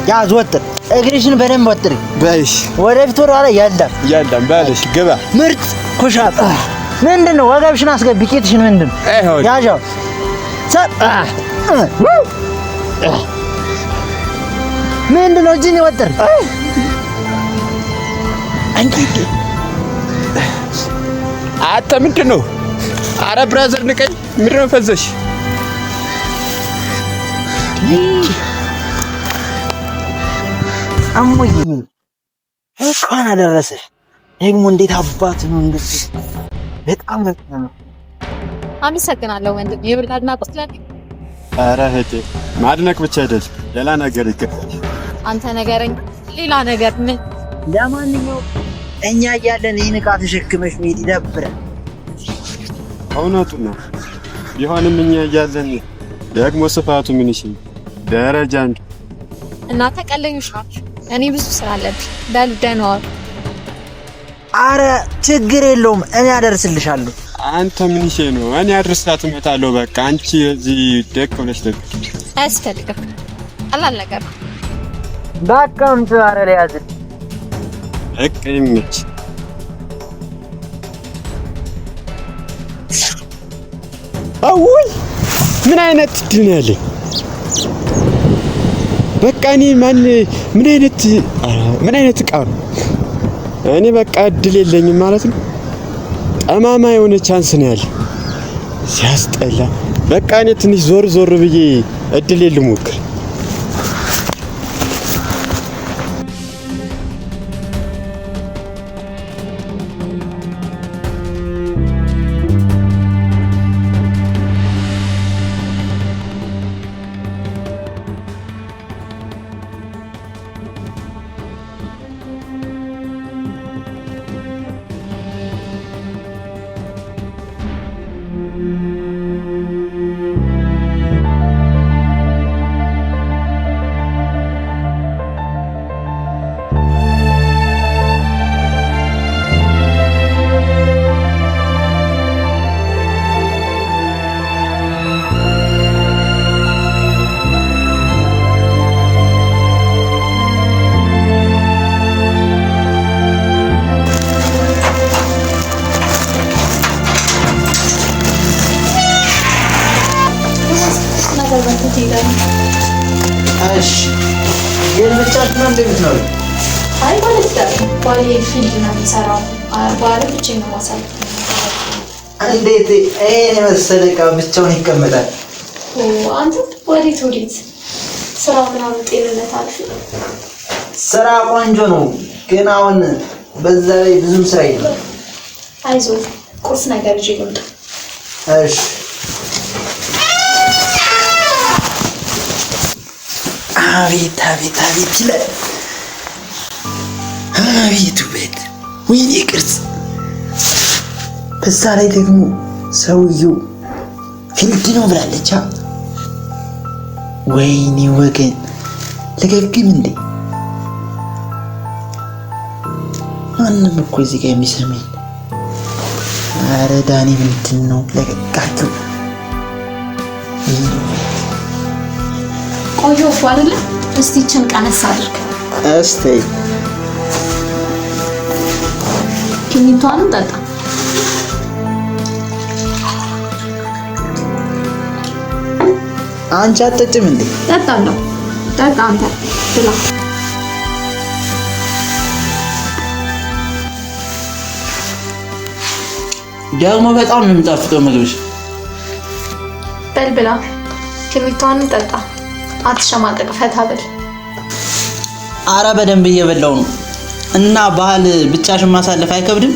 ያዝ ወጥር እግርሽን በደንብ ወጥሪ በይሽ ወደፊት ወደ ኋላ ያልዳም በልሽ ግባ ምርጥ ኩሻት ምንድነው ወገብሽን አስገቢ ቂጥሽን ምንድነው ያዣው ምንድነው እጅን ወጥር አንቺ አታ ምንድነው አረ ብራዘር ንቀኝ ምንድነው ፈዘሽ አሞኝ እንኳን አደረሰሽ ደግሞ እንዴት አባት ነው እንደዚህ በጣም ነው አመሰግናለሁ ወንድም ይብላልና ቆስላል አረ እህቴ ማድነቅ ብቻ አይደል ሌላ ነገር ይከፈል አንተ ነገረኝ ሌላ ነገር ምን ለማንኛውም እኛ እያለን ይህን ዕቃ ተሸክመሽ መሄድ ይደብራል እውነቱ ነው ቢሆንም እኛ እያለን ደግሞ ስፋቱ ምን ይሽል ደረጃ እና ተቀለኞች ናቸው እኔ ብዙ ስራ አለብኝ በሉ ደህና ዋሉ አረ ችግር የለውም እኔ አደርስልሻለሁ አንተ ምን ይሄ ነው እኔ አድርስላት እመጣለሁ በቃ አንቺ እዚህ ደቅ ብለሽ ደቅ አያስፈልግም ቀላል ነገር ነው በቃ አረ ለያዝ እቅኝች አውይ ምን አይነት ድል ነው ያለኝ በቃ እኔ ምን አይነት ዕቃ ነው እኔ በቃ እድል የለኝም ማለት ነው ጠማማ የሆነ ቻንስ ነው ያለ ሲያስጠላ በቃ እኔ ትንሽ ዞር ብዬ እድል ልሞክር እሺ የልብቻችሁ ነው እንደምትኖር አይ ማለት ነው ባሌ ፊልድ ነው የሚሰራው ባሌ ብቻዬን ነው ማሳለፍ እንዴት መሰለ ዕቃ ብቻውን ይቀመጣል አንተ ወዴት ስራው ምናምን ጤንነት አልሽ ስራ ቆንጆ ነው ግን አሁን በዛ ላይ ብዙም ስራ የለም አይዞህ ቁርስ ነገር ይዤ ልምጣ እሺ አቤት ይላል አቤት ውበት ወይኔ ቅርጽ በዛ ላይ ደግሞ ሰውየው ፊልድ ነው ብላለች ወይኔ ወገን ለገግም እንዴ ማንም እኮ እዚህ ጋር የሚሰማኝ አረ ዳኒ ምንድነው ለቀቃችሁ ቆዮ አይደለ እስቲ ችን ቀነስ አድርግ እስቲ ኪኒቷንም ጠጣ አንቺ አትጠጪም እንዴ ጠጣለሁ ጠጣ አንተ ብላ ደግሞ በጣም ነው የሚጣፍጠው ምግብሽ በል ብላ ኪኒቷንም ጠጣ አትሸማቀቅ ፈታ በል አረ በደንብ እየበላው ነው እና ባህል ብቻሽን ማሳለፍ አይከብድም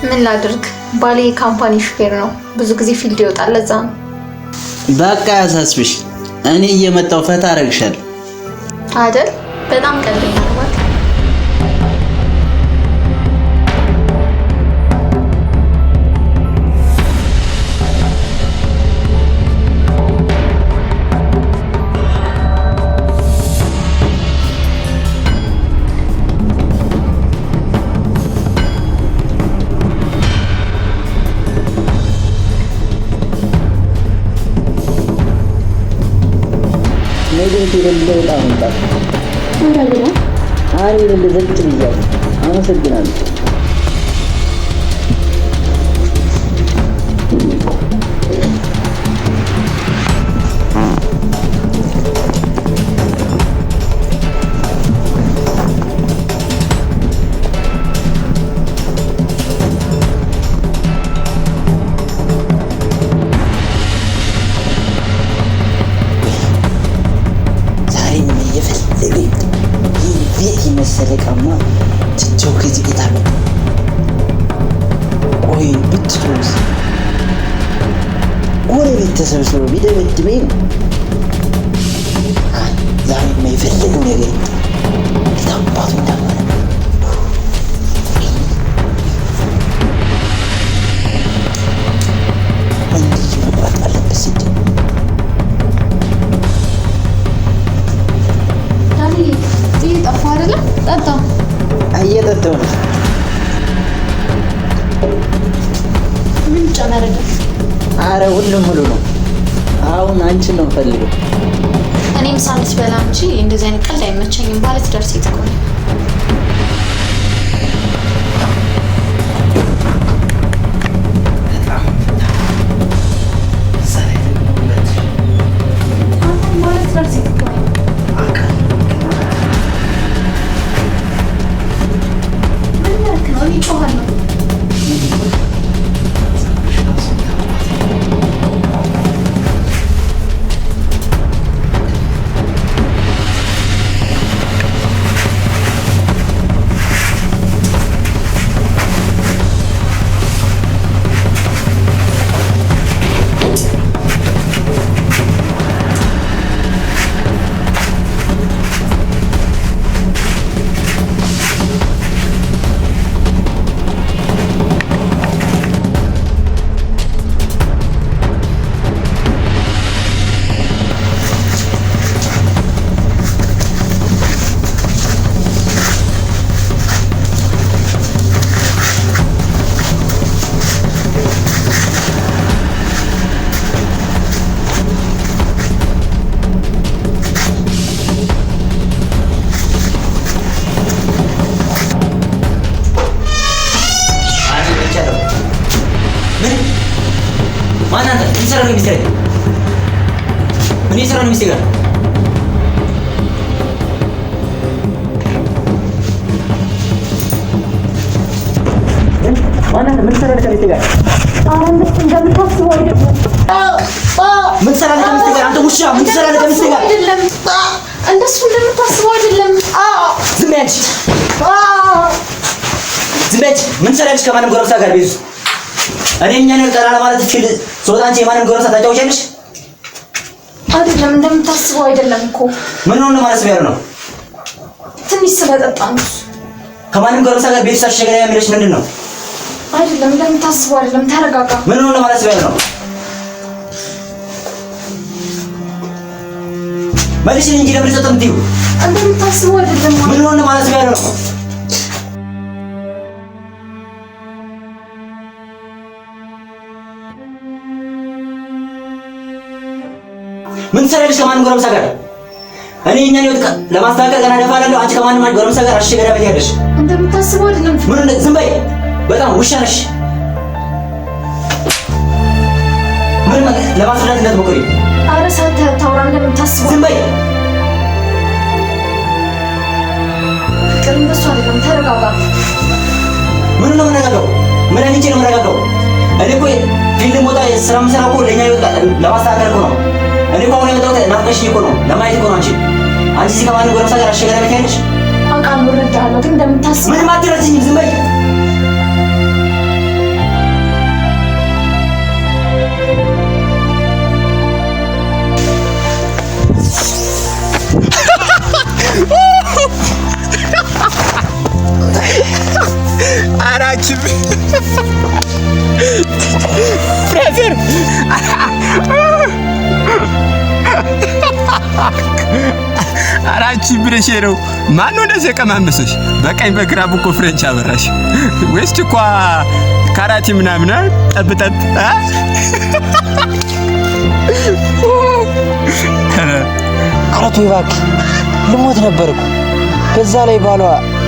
ምን ላድርግ ባሌ ካምፓኒ ሹፌር ነው ብዙ ጊዜ ፊልድ ይወጣል ለዛ ነው በቃ ያሳስብሽ እኔ እየመጣው ፈታ አረግሻለሁ አይደል በጣም ቀልደኛ ነው ማለት ቤት የሌለው ጣም ጣም አንድ ለዘጭ ይያል አመሰግናለሁ። መሰለቃማ ትቸው ከዚህ ይታል ቆይ ብትሩስ ጎረቤት ተሰብስበው ቢደበድበኝ ዛሬ የማይፈልገው ነገር ታባቱ እንዳማረ እንዲህ መቁረጥ አለበት ሲል ጠፋ አይደለም? ጠጣ እየጠጣሁ ነው። ምን ጨመረልህ? አረ ሁሉም ሙሉ ነው። አሁን አንቺን ነው የምፈልገው። እኔም ሳንስ በላ እንጂ እንደዚህ አይነት ቀልድ አይመቸኝም። ማለት ደርስ ይተኮነ እንደሱ እንደምታስበው አይደለም። ዝም በይ አንቺ። ዝም በይ። ምን ትሰራለች ከማንም ጎረምሳ ጋር ቤት ውስጥ? እኔ እኛን ጠራ ለማለት ፊል ሶታ አንቺ የማንም ጎረምሳ ታጫውቻለሽ? አይደለም እንደምታስበው አይደለም እኮ። ምን ነው ማለት ነው? ትንሽ ስለጠጣ ነው። ከማንም ጎረምሳ ጋር ቤት ውስጥ አሸገና የሚለሽ ምንድን ነው? አይደለም እንደምታስበው አይደለም። ተረጋጋ። ምን ነው ማለት ነው? መልሽ እንጂ ለምን ተጠምጥዩ? እንደምታስበው አይደለም። ምን ሆነ ማለት ነው? ምን ሰራልሽ ከማንም ጎረምሳ ጋር? እኔ እኛን ይወጣ ለማስተካከል ገና ደፋላለሁ። አንቺ ከማንም ጎረምሳ ጋር አሽገራ ቤት ያለሽ እንደምታስበው አይደለም። ምን ዝም በይ። በጣም ውሻ ነሽ። ምን ማለት ለማስረዳት እንዳትሞክሪ። ኧረ ሳንተ ታውራ እንደምታስበው ዝም በይ። ፍቅር እንደሱ አይደለም። ተረጋጋ። ምን ነው የምነጋገረው? ምን አንቺ ነው የምነጋገረው? እኔ እኮ ፊልም ወጣ ስራ የምሰራው እኮ ለኛ ይወጣ ለማስተካከል እኮ ነው። እኔ እኮ አሁን የመጣሁት ናፍቀሽኝ እኮ ነው፣ ለማየት እኮ ነው። አንቺ እዚህ ከማንም ጎረምሳ ጋር አሸገራ ቤት ያለሽ አውቃለሁ፣ እረዳለሁ፣ ግን እንደምታስበው ምንም አትረጂኝም። ዝም በይ። አራችም ፍሬዘር አራቺ ብለሽ ነው። ማን ነው እንደዚህ የቀማመሰሽ? በቀኝ በግራም እኮ ፍሬንች አበራሽ ወይስ እኮ ካራቲ ምናምን ጠብጠብ ኧረ ተው እባክህ ልሞት ነበር እኮ። በዛ ላይ ባሏ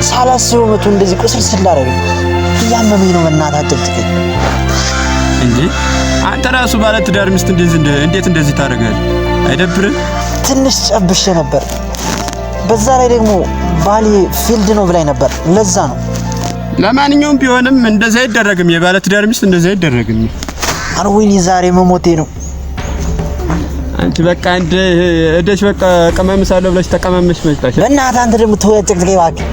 ሳላስበው መቶ እንደዚህ ቁስል ስላደረገ እያመመኝ ነው። በእናትህ አትጨቅጭቀኝ እንዴ! አንተ ራሱ ባለ ትዳር ሚስት እንዴት እንደዚህ ታደርጋለህ? አይደብርም? ትንሽ ጨብሼ ነበር። በዛ ላይ ደግሞ ባሌ ፊልድ ነው ብላኝ ነበር። ለዛ ነው። ለማንኛውም ቢሆንም እንደዛ አይደረግም። የባለ ትዳር ሚስት እንደዛ አይደረግም። ኧረ ወይኔ ዛሬ መሞቴ ነው። አንቺ በቃ እደሽ በቃ ቀመምሳለሁ ብለሽ ተቀመመሽ መጣሽ። በእናትህ አንተ ደግሞ ተው ያጨቅጭቀኝ እባክህ።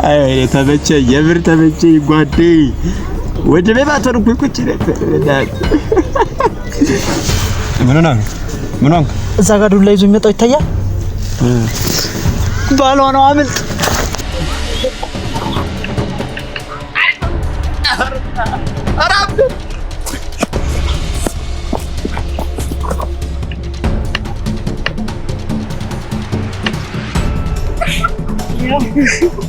አይ ተመቸኝ፣ የምር ተመቸኝ ጓዴ። ወደ ቤት አተርኩኝ ቁጭ ነበር። ምን ሆንክ? እዛ ጋር ዱላ ይዞ የሚመጣው ይታያል። ባሏ ነው። አምልጥ። Yeah.